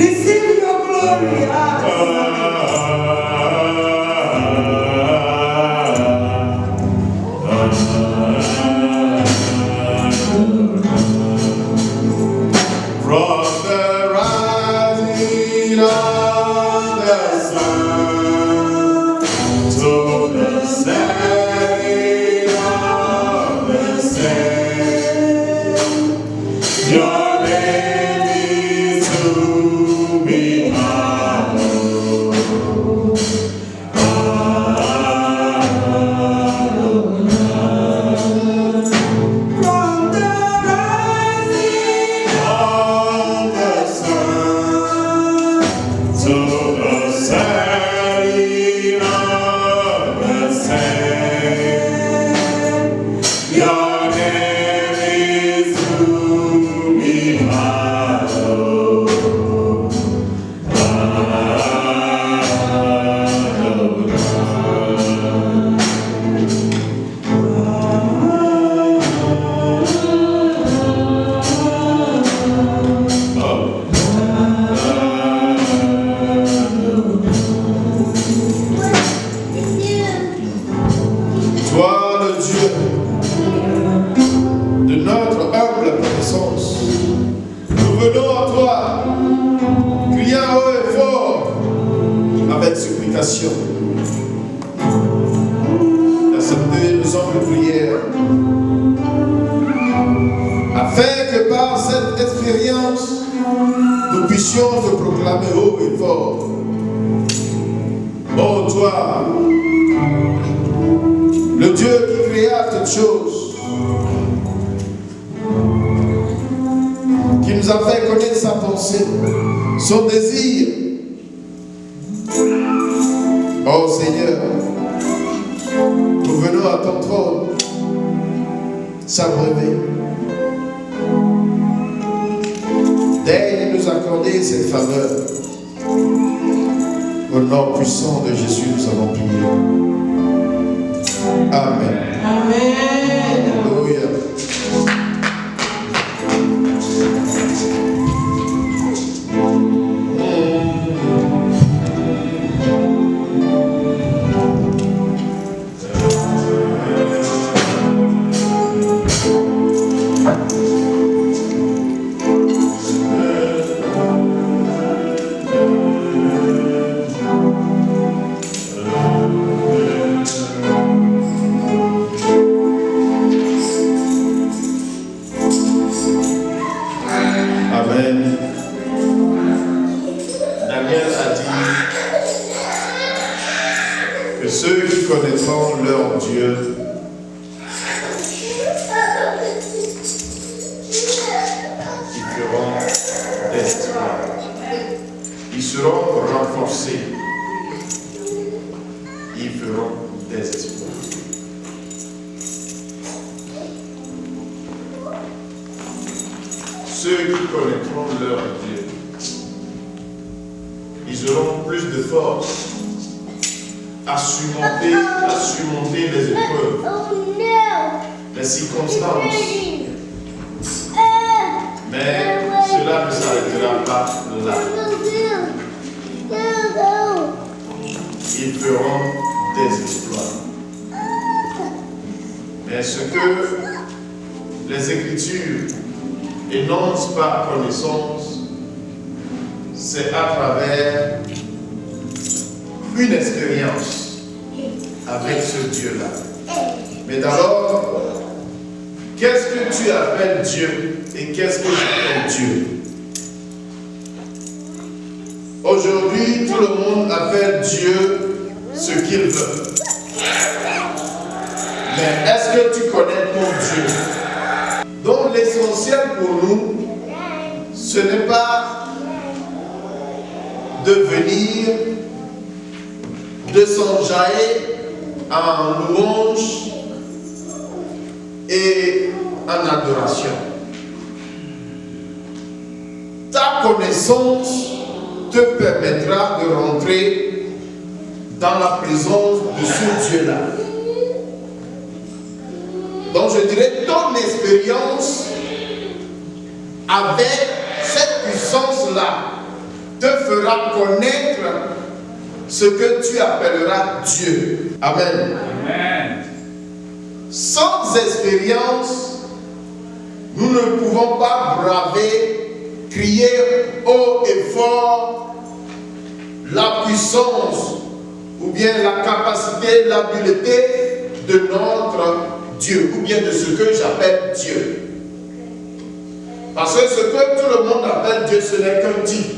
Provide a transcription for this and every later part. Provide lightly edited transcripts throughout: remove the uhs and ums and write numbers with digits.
Receive your glory. From the rising of the sun to the setting of the same, your name is to be hallowed. From the rising From the sun to the setting of the same, your name is to be hallowed. Toi, le Dieu de notre humble connaissance, nous venons à toi, criant haut et fort, avec supplication. Acceptez nos humbles prières, afin que par cette expérience, nous puissions te proclamer haut et fort. Oh, toi, le Dieu qui créa toutes choses, qui nous a fait connaître sa pensée, son désir. Oh Seigneur, nous venons à ton trône, s'abreuver. Daigne nous accorder cette faveur. Au nom puissant de Jésus, nous allons prier. Amen. Amen. Alléluia. Amen. Daniel a dit que ceux qui connaîtront leur Dieu ils feront des exploits. Ils seront renforcés. Ils feront des exploits. Ceux qui connaîtront leur Dieu, ils auront plus de force à surmonter les épreuves, les circonstances. Mais cela ne s'arrêtera pas là. Ils feront des exploits. Mais ce que les Écritures énoncent par connaissance, c'est à travers une expérience avec ce Dieu-là. Mais d'abord, qu'est-ce que tu appelles Dieu et qu'est-ce que j'appelle Dieu? Aujourd'hui, tout le monde appelle Dieu ce qu'il veut. Mais est-ce que tu connais ton Dieu? Donc l'essentiel pour nous, ce n'est pas de venir, de s'enjailler en louange et en adoration. Ta connaissance te permettra de rentrer dans la présence de ce Dieu-là. Donc je dirais ton expérience avec cette puissance-là te fera connaître ce que tu appelleras Dieu. Amen. Amen. Sans expérience, nous ne pouvons pas braver, crier haut et fort la puissance ou bien la capacité, l'habileté de notre Dieu, ou bien de ce que j'appelle Dieu. Parce que ce que tout le monde appelle Dieu, ce n'est qu'un titre.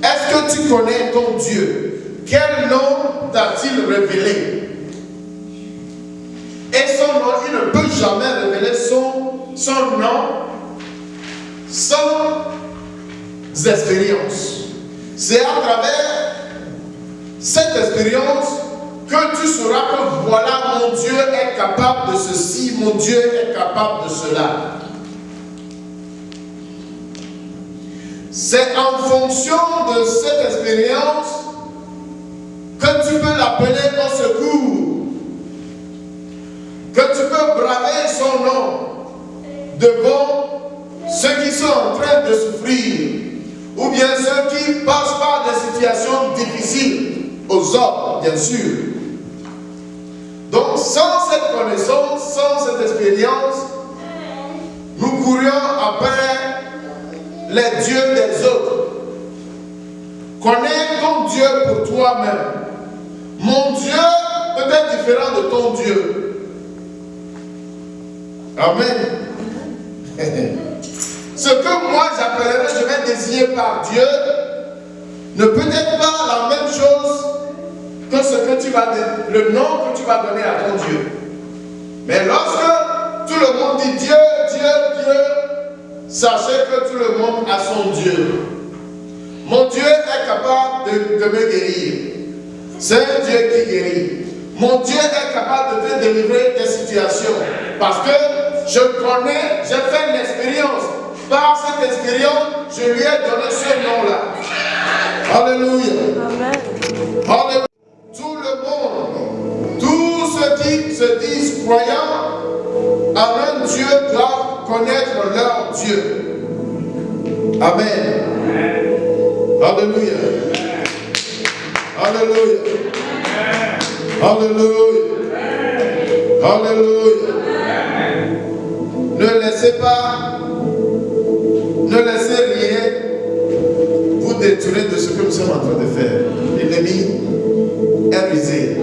Est-ce que tu connais ton Dieu? Quel nom t'a-t-il révélé? Et son nom, il ne peut jamais révéler son nom sans expérience. C'est à travers cette expérience que tu sauras que voilà, mon Dieu est capable de ceci, mon Dieu est capable de cela. C'est en fonction de cette expérience que tu peux l'appeler au secours, que tu peux braver son nom devant ceux qui sont en train de souffrir, ou bien ceux qui passent par des situations difficiles, aux hommes, bien sûr. Donc, sans cette connaissance, sans cette expérience, nous courions après les dieux des autres. Connais ton Dieu pour toi-même. Mon Dieu peut être différent de ton Dieu. Amen. Ce que moi j'appellerai, je vais désigner par Dieu, ne peut être pas la même chose que ce que tu vas donner, le nom que tu vas donner à ton Dieu. Mais lorsque tout le monde dit Dieu, Dieu, Dieu, sachez que tout le monde a son Dieu. Mon Dieu est capable de me guérir. C'est un Dieu qui guérit. Mon Dieu est capable de te délivrer des situations. Parce que je connais, j'ai fait l'expérience. Par cette expérience, je lui ai donné ce nom-là. Alléluia. Amen. Alléluia. Tout le monde, tous ceux qui se disent croyants en un Dieu doivent connaître leur Dieu. Amen. Alléluia. Alléluia. Alléluia. Alléluia. Ne laissez rien vous détourner de ce que nous sommes en train de faire. L'ennemi est rusé.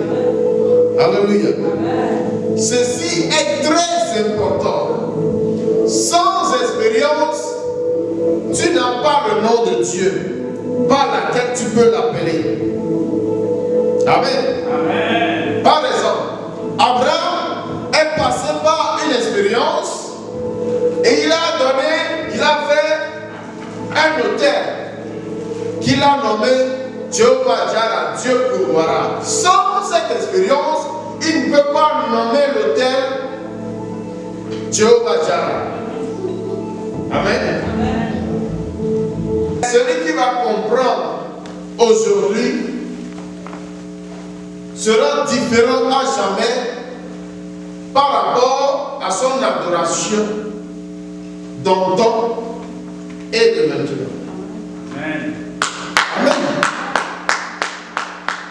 Alléluia. Ceci est très important. Sans expérience, tu n'as pas le nom de Dieu par laquelle tu peux l'appeler. Amen. Amen. Par exemple, Abraham est passé par une expérience et il a fait un autel qu'il a nommé Jéhovah Jireh, Dieu pourvoira. Sans cette expérience, il ne peut pas nommer l'autel Jéhovah Jireh. Amen. Celui qui va comprendre aujourd'hui sera différent à jamais par rapport à son adoration d'antan et de maintenant. Amen. Amen.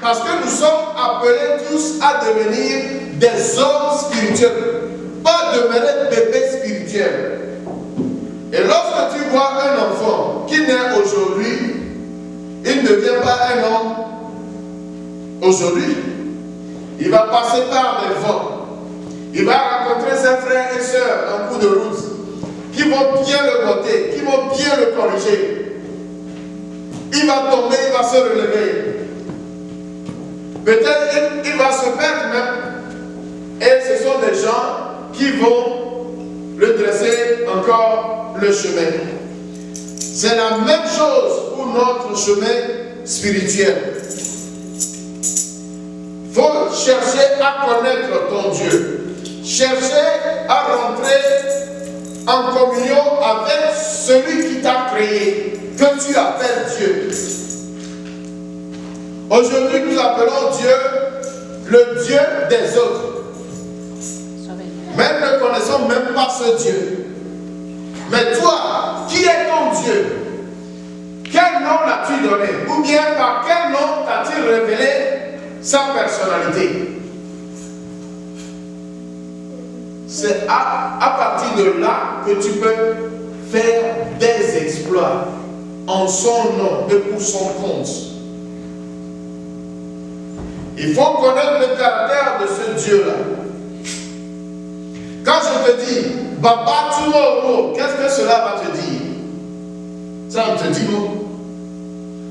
Parce que nous sommes appelés tous à devenir des hommes spirituels, pas demeurer bébés spirituels. Et lorsque tu vois un enfant qui naît aujourd'hui, il ne devient pas un homme aujourd'hui. Il va passer par des vents. Il va rencontrer ses frères et sœurs en cours de route qui vont bien le botter, qui vont bien le corriger. Il va tomber, il va se relever. Peut-être il va se perdre même. Et ce sont des gens qui vont le dresser encore le chemin. C'est la même chose pour notre chemin spirituel. Il faut chercher à connaître ton Dieu. Chercher à rentrer en communion avec celui qui t'a créé, que tu appelles Dieu. Aujourd'hui, nous appelons Dieu le Dieu des autres. Mais nous ne connaissons même pas ce Dieu. Mais toi, qui est ton Dieu? Quel nom l'as-tu donné? Ou bien par quel nom t'as-t-il révélé sa personnalité? C'est à partir de là que tu peux faire des exploits en son nom et pour son compte. Il faut connaître le caractère de ce Dieu-là. Quand je te dis Baba Tomorrow, qu'est-ce que cela va te dire? Ça on te dit non.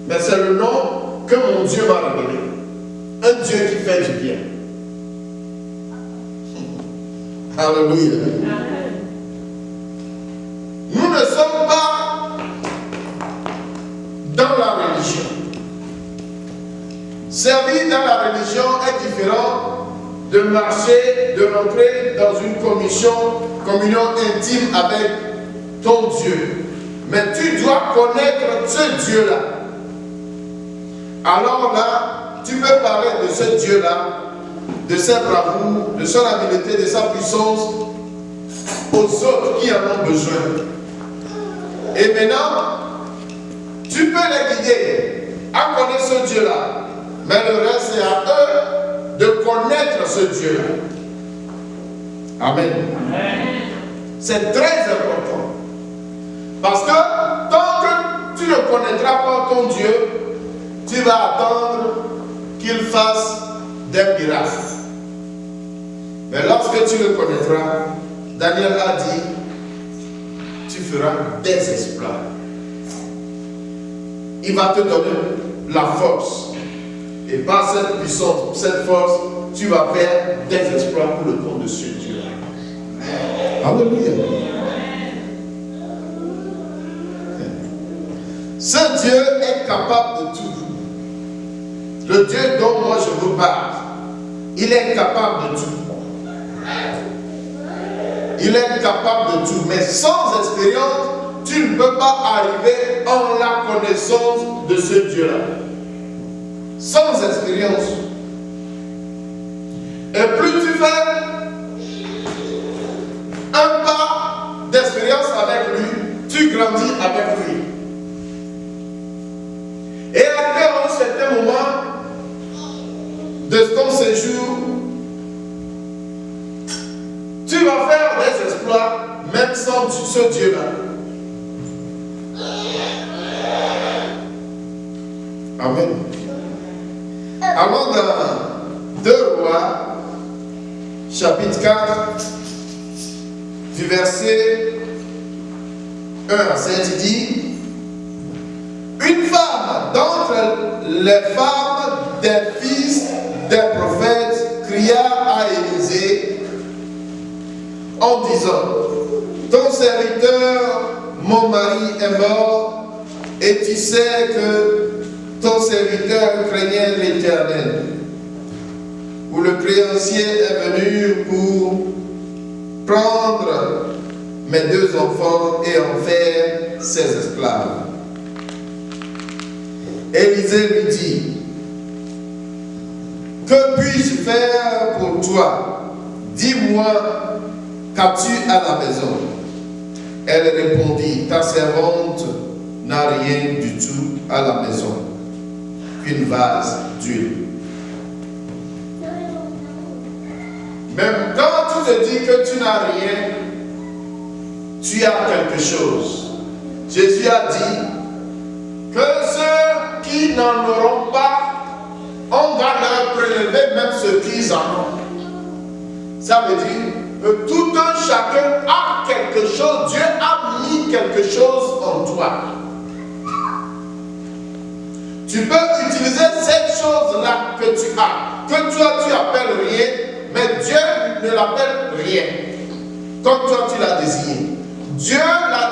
Mais c'est le nom que mon Dieu m'a révélé. Un Dieu qui fait du bien. Alléluia. Nous ne sommes pas dans la religion. Servir dans la religion est différent de marcher, de rentrer dans une communion intime avec ton Dieu. Mais tu dois connaître ce Dieu-là. Alors là, tu peux parler de ce Dieu-là, de sa bravoure, de son habileté, de sa puissance aux autres qui en ont besoin. Et maintenant, tu peux les guider à connaître ce Dieu-là. Mais le reste, c'est à eux de connaître ce Dieu-là. Amen. C'est très important. Parce que tant que tu ne connaîtras pas ton Dieu, tu vas attendre qu'il fasse des miracles. Mais lorsque tu le connaîtras, Daniel a dit, tu feras des exploits. Il va te donner la force. Et par cette puissance, cette force, tu vas faire des exploits pour le compte de ce Dieu-là. Alléluia. Ce Dieu est capable de tout. Le Dieu dont moi je vous parle, il est capable de tout. Il est capable de tout. Mais sans expérience, tu ne peux pas arriver en la connaissance de ce Dieu-là. Sans expérience. Et plus tu fais un pas d'expérience avec lui, tu grandis avec lui. Et arrivé à un certain moment de ton séjour, tu vas faire des exploits même sans ce Dieu-là. Amen. Allons dans 2 Rois, chapitre 4, du verset 1 à 7, il dit: une femme d'entre les femmes des fils des prophètes cria à Élisée en disant: ton serviteur, mon mari, est mort, et tu sais que ton serviteur craignait l'Éternel. Où le créancier est venu pour prendre mes 2 enfants et en faire ses esclaves. Élisée lui dit: que puis-je faire pour toi? Dis-moi, qu'as-tu à la maison? Elle répondit: ta servante n'a rien du tout à la maison, qu'une vase d'huile. Même quand tu te dis que tu n'as rien, tu as quelque chose. Jésus a dit que ceux qui n'en auront pas, on va leur prélever même ce qu'ils en ont. Ça veut dire que tout un chacun a quelque chose. Dieu a mis quelque chose en toi. Tu peux utiliser cette chose-là que tu as, que toi tu appelles rien, mais Dieu ne l'appelle rien, comme toi tu l'as désigné. Dieu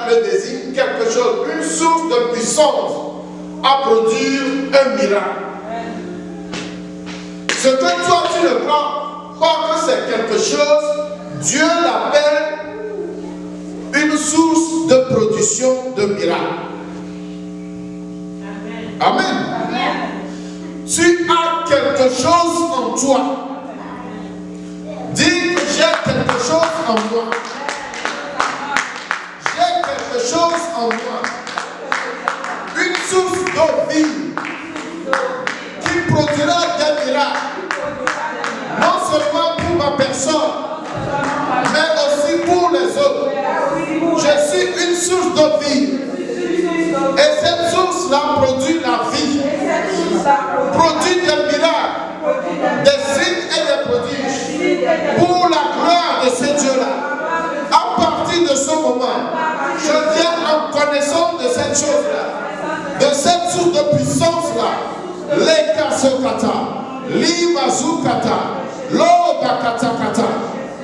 le désigne quelque chose, une source de puissance à produire un miracle. Ce que toi tu ne prends pas que c'est quelque chose, Dieu l'appelle une source de production de miracle. Amen. Tu as quelque chose en toi. Dis que j'ai quelque chose en moi. J'ai quelque chose en moi. Une source d'eau vive qui produira des miracles, non seulement pour ma personne, mais aussi pour les autres. Je suis une source d'eau vive. Et cette source-là produit la vie, produit des miracles, des signes et des prodiges pour la gloire de ce Dieu-là. À partir de ce moment, je viens en connaissance de cette chose-là, de cette source de puissance-là. Les kasokata, les mazukata, l'eau bakatakata,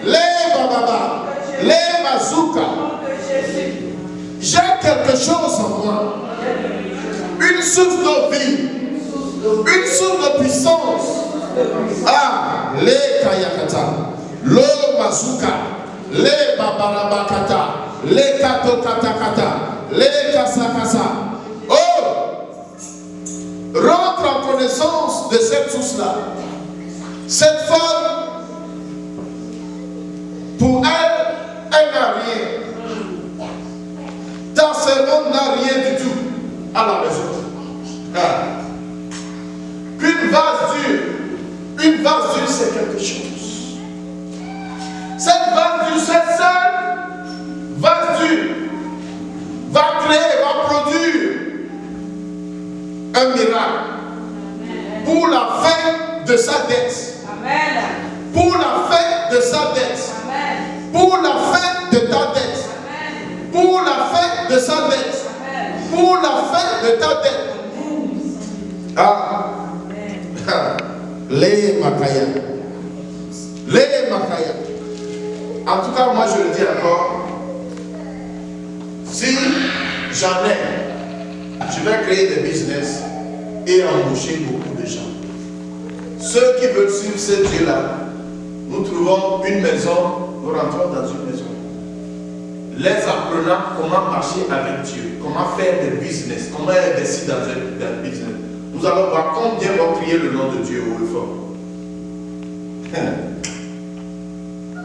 les bababa, les bazooka. J'ai quelque chose en moi, une source de vie, une source de puissance. Ah, les kayakata, l'eau bazooka, les babarabakata, les katokatakata, les kasakasa. Oh! Rentre en connaissance de cette source-là. Cette femme, pour elle, elle n'a rien. Ta servante n'a rien du tout à la maison. Ah. Une vase dure, c'est quelque chose. Cette vase dure, cette seule vase dure va créer, va produire un miracle pour la fin de sa dette. Amen. Pour la fin de sa dette. Amen. Pour la fin de ta dette. Amen. Pour la fin de sa dette. Amen. Pour la fin de ta dette. Ah. Les Makaya. Les Makaya. En tout cas, moi je le dis encore. Si j'en ai, je vais créer des business et embaucher beaucoup de gens. Ceux qui veulent suivre ce Dieu-là, nous trouvons une maison, nous rentrons dans une maison. Les apprenant comment marcher avec Dieu, comment faire des business, comment investir dans un business. Nous allons voir combien vont crier le nom de Dieu haut et fort.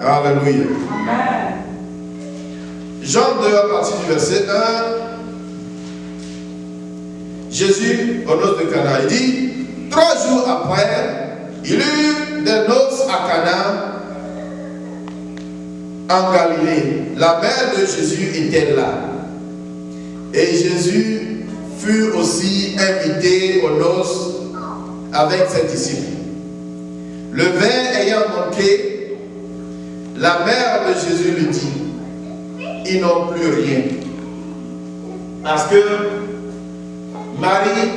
Alléluia. Amen. Jean 2, à partir du verset 1. Jésus, aux noces de Cana, il dit, 3 jours après, il eut des noces à Cana, en Galilée. La mère de Jésus était là. Et Jésus fut aussi invité aux noces avec ses disciples. Le vin ayant manqué, la mère de Jésus lui dit, ils n'ont plus rien. Parce que Marie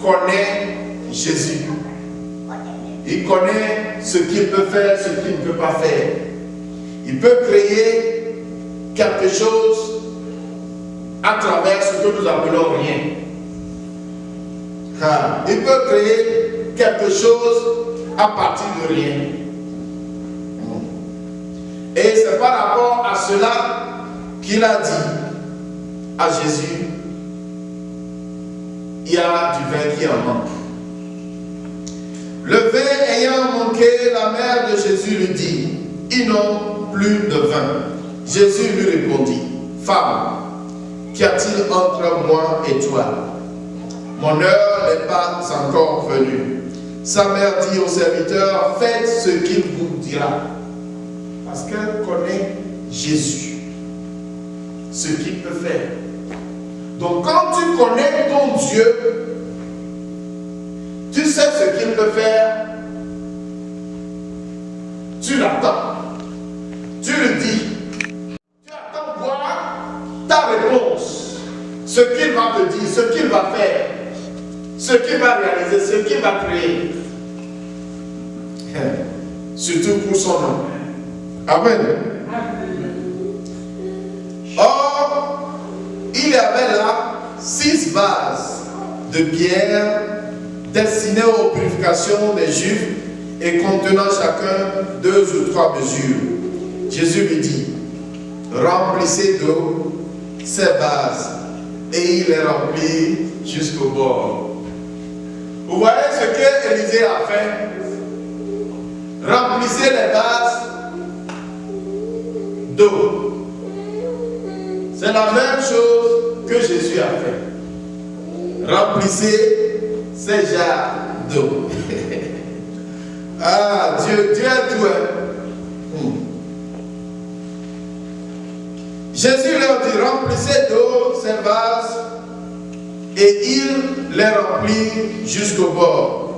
connaît Jésus. Il connaît ce qu'il peut faire, ce qu'il ne peut pas faire. Il peut créer quelque chose à travers ce que nous appelons rien. Il peut créer quelque chose à partir de rien. Et c'est par rapport à cela qu'il a dit à Jésus, il y a du vin qui en manque. Le vin ayant manqué, la mère de Jésus lui dit, ils n'ont plus de vin. Jésus lui répondit, femme, qu'y a-t-il entre moi et toi? Mon heure n'est pas encore venue. Sa mère dit au serviteur, faites ce qu'il vous dira. Parce qu'elle connaît Jésus, ce qu'il peut faire. Donc quand tu connais ton Dieu, tu sais ce qu'il peut faire, tu l'attends. Tu le dis. Tu attends voir ta réponse. Ce qu'il va te dire, ce qu'il va faire, ce qu'il va réaliser, ce qu'il va créer. Surtout pour son nom. Amen. Or, il y avait là 6 vases de pierre destinés aux purifications des Juifs et contenant chacun 2 ou 3 mesures. Jésus lui dit, remplissez d'eau ces vases, et il les remplit jusqu'au bord. Vous voyez ce que Élisée a fait? Remplissez les vases d'eau. C'est la même chose que Jésus a fait. remplissez ces jarres d'eau. Ah, Dieu est tout. Jésus leur dit, remplissez d'eau ces vases, et il les remplit jusqu'au bord.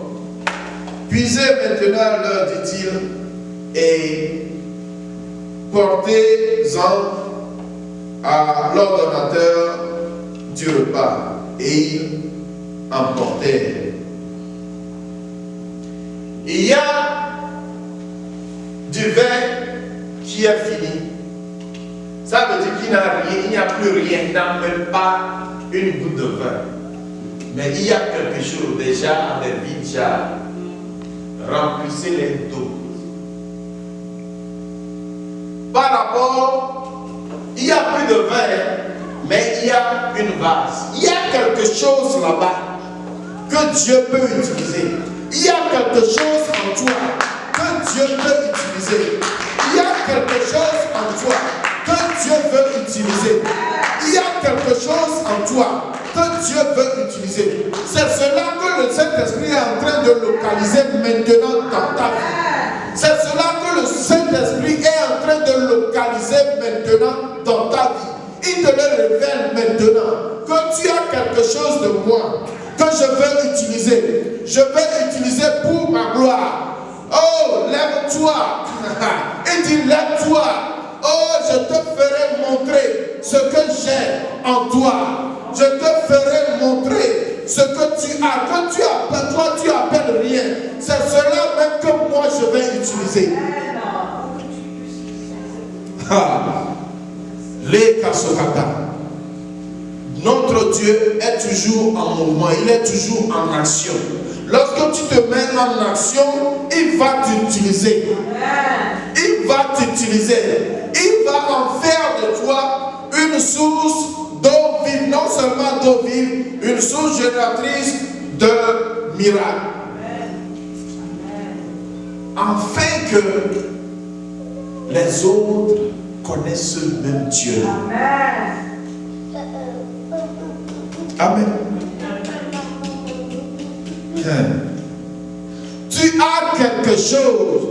Puisez maintenant, leur dit-il, et portez-en à l'ordonnateur du repas. Et ils emportèrent. Il y a du vin qui est fini. Ça veut dire qu'il n'y a rien, il n'y a plus rien, il n'y a même pas une goutte de vin. Mais il y a quelque chose, déjà, des vides jarres. Remplissez-les d'eau. Par rapport, il n'y a plus de vin, mais il y a une vase. Il y a quelque chose là-bas que Dieu peut utiliser. Il y a quelque chose en toi que Dieu peut utiliser. Il y a quelque chose en toi que Dieu veut utiliser. Il y a quelque chose en toi que Dieu veut utiliser. C'est cela que le Saint-Esprit est en train de localiser maintenant dans ta vie. C'est cela que le Saint-Esprit est en train de localiser maintenant dans ta vie. Il te le révèle maintenant que tu as quelque chose de moi que je veux utiliser. Je vais utiliser pour ma gloire. Oh, lève-toi. Il dit, lève-toi. Oh, je te ferai montrer ce que j'ai en toi. Je te ferai montrer ce que tu as. Que tu appelles, toi, tu appelles rien. C'est cela même que moi, je vais utiliser. Les Kasokata. Notre Dieu est toujours en mouvement, il est toujours en action. Lorsque tu te mets en action, il va t'utiliser. Il va t'utiliser. Il va en faire de toi une source d'eau vive, non seulement d'eau vive, une source génératrice de miracles. Afin que les autres connaissent ce même Dieu. Amen. Tu as quelque chose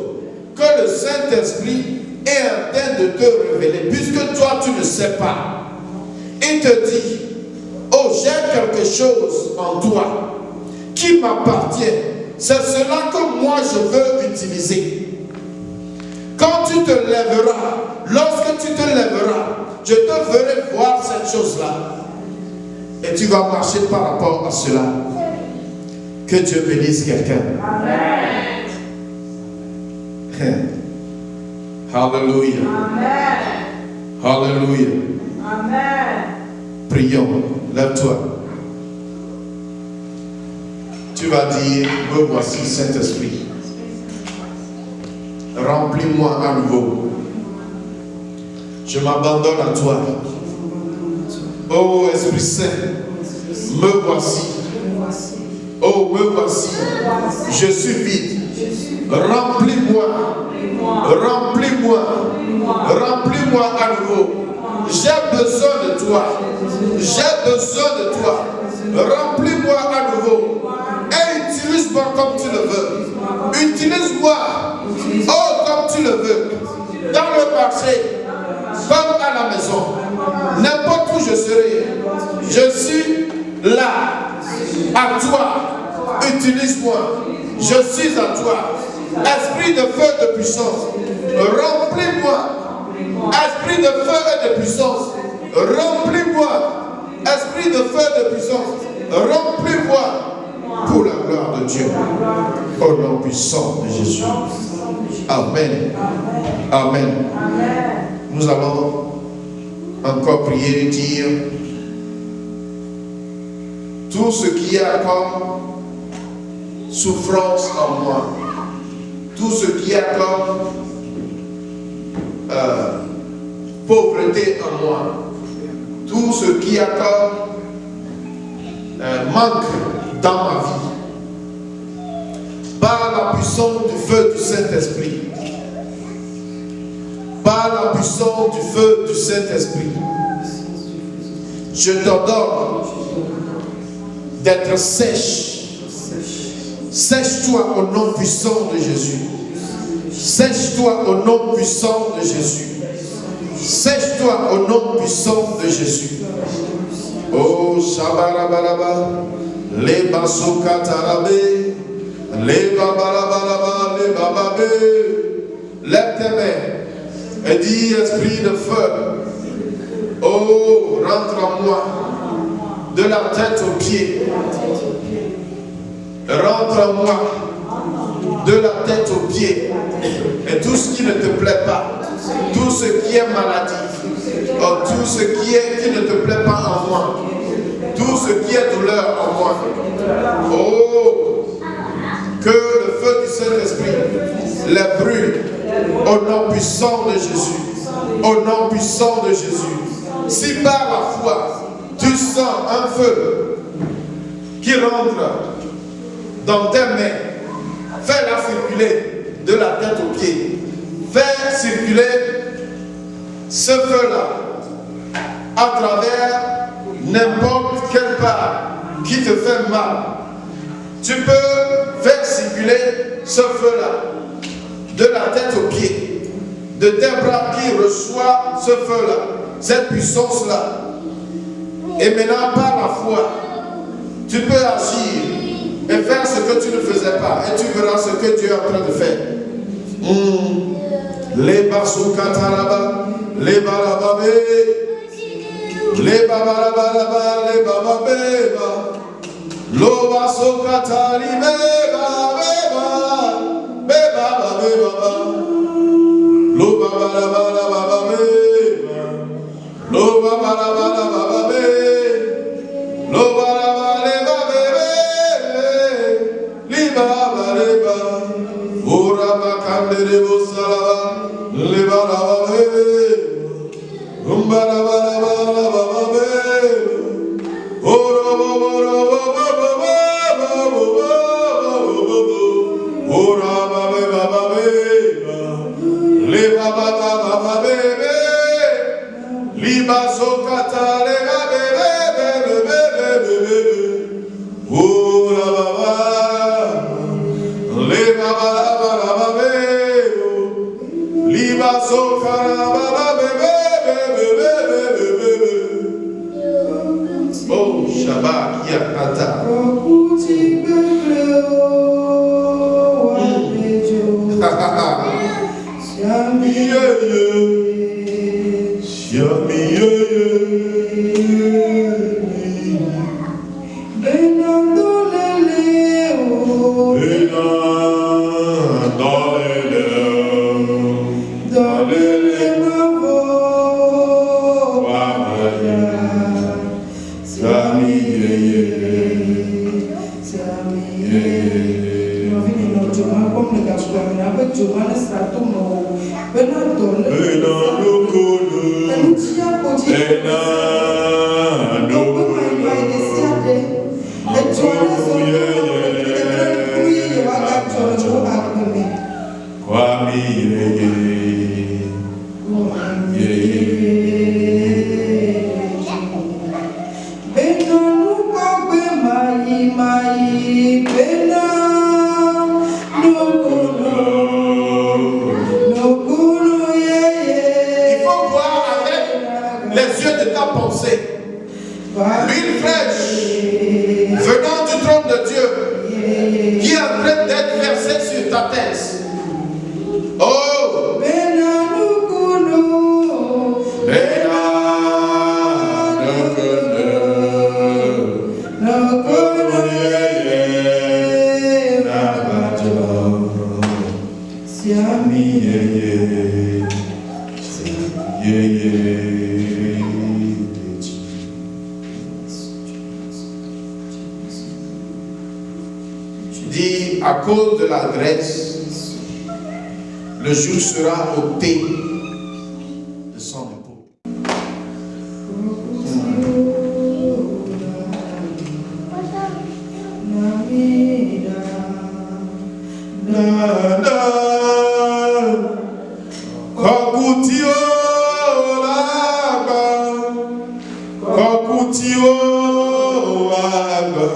que le Saint-Esprit est en train de te révéler, puisque toi tu ne sais pas. Il te dit, oh, j'ai quelque chose en toi qui m'appartient. C'est cela que moi je veux utiliser. Quand tu te lèveras, lorsque tu te lèveras, je te ferai voir cette chose-là. Et tu vas marcher par rapport à cela. Que Dieu bénisse quelqu'un. Amen. Alléluia. Amen. Alléluia. Amen. Prions. Lève-toi. Tu vas dire, me voici Saint-Esprit. Remplis-moi à nouveau. Je m'abandonne à toi. Oh Esprit Saint, me voici. Oh, me voici. Je suis vide. Remplis-moi. Remplis-moi. Remplis-moi à nouveau. J'ai besoin de toi. J'ai besoin de toi. Remplis-moi à nouveau. Et utilise-moi comme tu le veux. Utilise-moi. Oh, comme tu le veux. Dans le marché, comme à la maison. N'importe où je serai. Je suis là. À toi. Utilise-moi. Je suis à toi. Esprit de feu et de puissance. Remplis-moi. Esprit de feu et de puissance. Remplis-moi. Esprit de feu et de puissance. Remplis-moi. Pour la gloire de Dieu. Au nom puissant de Jésus. Amen. Amen. Nous allons encore prier et dire tout ce qui a comme souffrance en moi, tout ce qui a comme pauvreté en moi, tout ce qui a comme manque dans ma vie, par la puissance du feu du Saint-Esprit, par la puissance du feu du Saint-Esprit, je t'ordonne d'être sèche. Sèche-toi au nom puissant de Jésus. Sèche-toi au nom puissant de Jésus. Sèche-toi au nom puissant de Jésus. Oh, Shabarabaraba, les Basokatarabe, les Babarabaraba, les Bababe. Lève tes mains et dis, esprit de feu, oh, rentre en moi, de la tête aux pieds. Rentre en moi, de la tête aux pieds. Et tout ce qui ne te plaît pas, tout ce qui est maladie, oh, tout ce qui ne te plaît pas en moi, tout ce qui est douleur en moi, oh, que le feu du Saint-Esprit les brûle au nom puissant de Jésus, au nom puissant de Jésus. Si par la foi tu sens un feu qui rentre dans tes mains, fais-la circuler de la tête aux pieds. Fais circuler ce feu-là à travers n'importe quelle part qui te fait mal. Tu peux faire circuler ce feu-là de la tête aux pieds, de tes bras qui reçoivent ce feu-là, cette puissance-là. Et maintenant, par la foi, tu peux agir et faire ce que tu ne faisais pas. Et tu verras ce que Dieu est en train de faire. Les Basoukataraba, les Barababé, les Babarabaraba, les Bababéba, Loba Sokatari, Beba, Beba, Beba, Beba, Loba Barabara, Beba, Loba Barabara, Beba, Loba Oh, Shabbat, Yakata. L'huile fraîche venant du trône de Dieu qui est en train d'être versée sur ta tête. Oh, dit à cause de la graisse, le jour sera ôté de son épaule. Kokutio laba,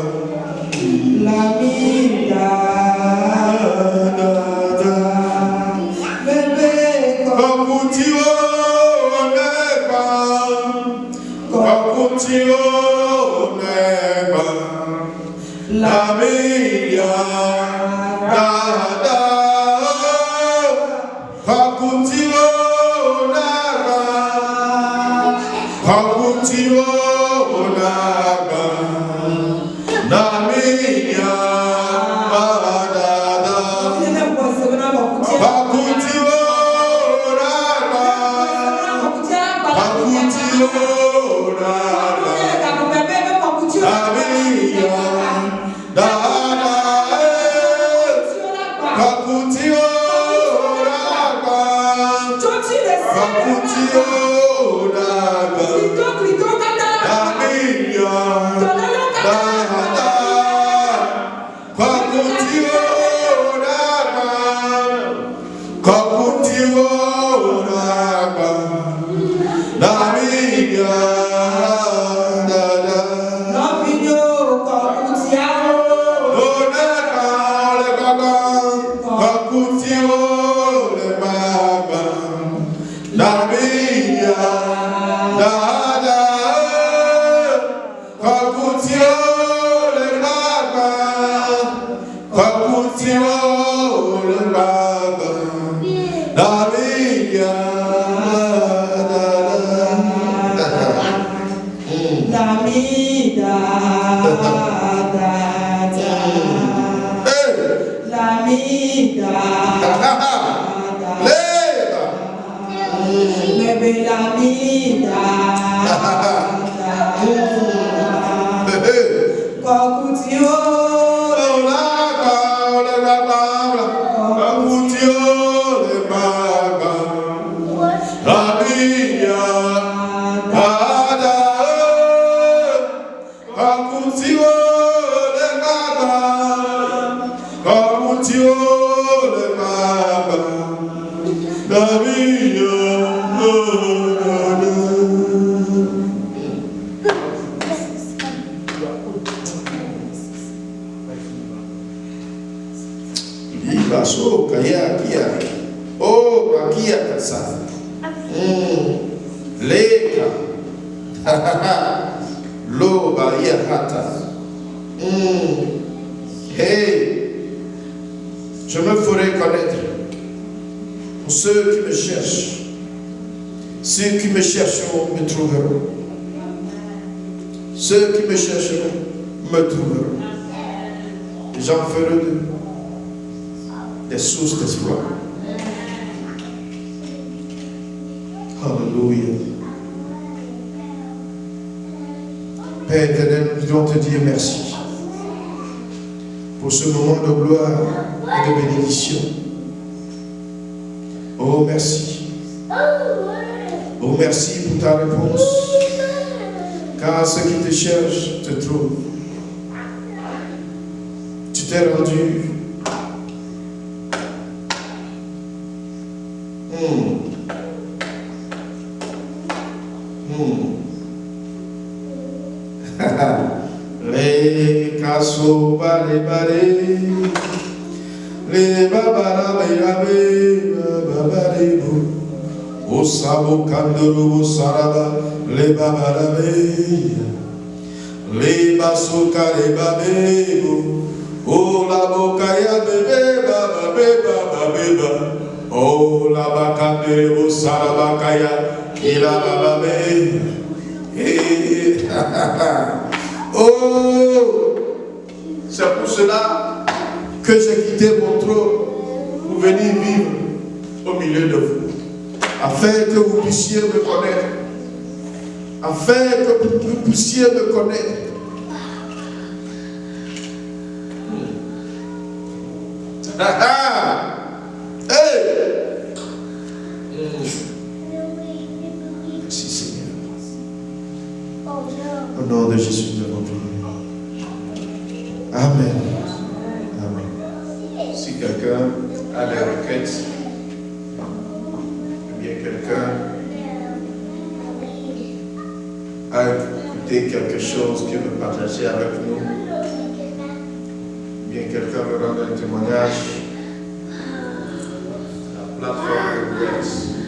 Je me ferai connaître pour ceux qui me cherchent. Ceux qui me chercheront me trouveront. Ceux qui me chercheront me trouveront. Et j'en ferai d'eux des sources d'espoir. Alléluia. Père éternel, nous voulons te dire merci pour ce moment de gloire et de bénédiction. Oh, merci. Oh, merci pour ta réponse. Car ceux qui te cherchent te trouvent. Tu t'es rendu. Les cassos balé, les babara babare, au sabo kandoro, au saraba, les babara, les basoka, les babé, oh la bokaya bébé, baba beba, oh la bakande, au sarabakaya, il a babé. Oh, c'est pour cela que j'ai quitté mon trône pour venir vivre au milieu de vous, afin que vous puissiez me connaître, afin que vous puissiez me connaître. Merci Seigneur. Au nom de Jésus, nous avons prié. Amen. Amen. Si quelqu'un a des requêtes, ou bien quelqu'un a écouté quelque chose qu'il veut partager avec nous, témoignage. La plateforme est ouverte.